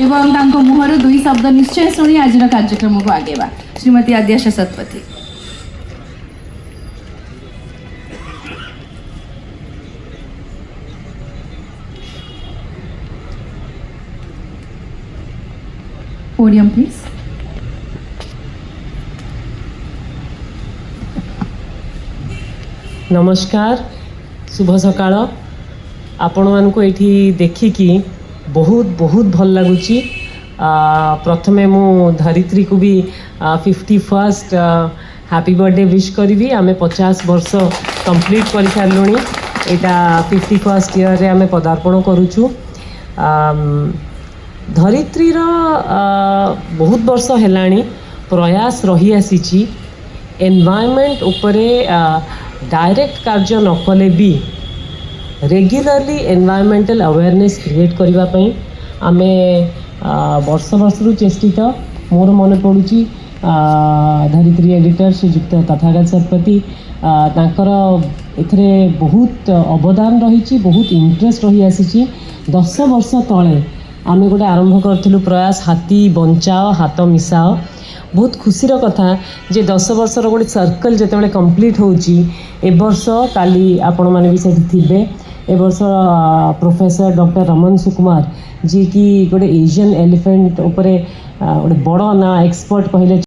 एवं तांको मुहर दुई शब्द निश्चय शुणी आज कार्यक्रम को आगेवा। श्रीमती आद्याशा सतपथी। Podium please. नमस्कार, शुभ सकाळ। आपण मानक ये देखिकी बहुत बहुत भल लगुच। प्रथमे मु धरित्री को भी 51st हैप्पी बर्थडे विश करी। आम 50 वर्ष कंप्लीट कर सारूँ। यहाँ 51st ईयर रे आम पदार्पण करुचु। धरित्रीर बहुत वर्ष है प्रयास रही आसी एनवायरनमेंट उपरे डायरेक्ट कार्य न कले भी रेगुलरली एनवायरमेंटल अवेयरनेस क्रिएट करने आम वर्ष वर्ष चेष्टित। मोर मन पड़ुची धरित्री एडिटर श्रीजुक्त तथागत सतपथी तांकर एथरे बहुत अवदान रही, बहुत इंटरेस्ट रही आसी। 10 वर्ष तले आम गोटे आरंभ करूँ प्रयास हाथी बंचाओ हाथ मिसाओ। बहुत खुशीर कथा जे 10 वर्षर गोटे सर्कल जिते कंप्लीट होची। ए वर्ष काली आपण मैंने भी सेठी थिबे। ए वर्ष प्रोफेसर डॉक्टर रमन सुकुमार जी की गोटे एशियन एलिफेंट उपरे गोटे बड़ ना एक्सपर्ट कहले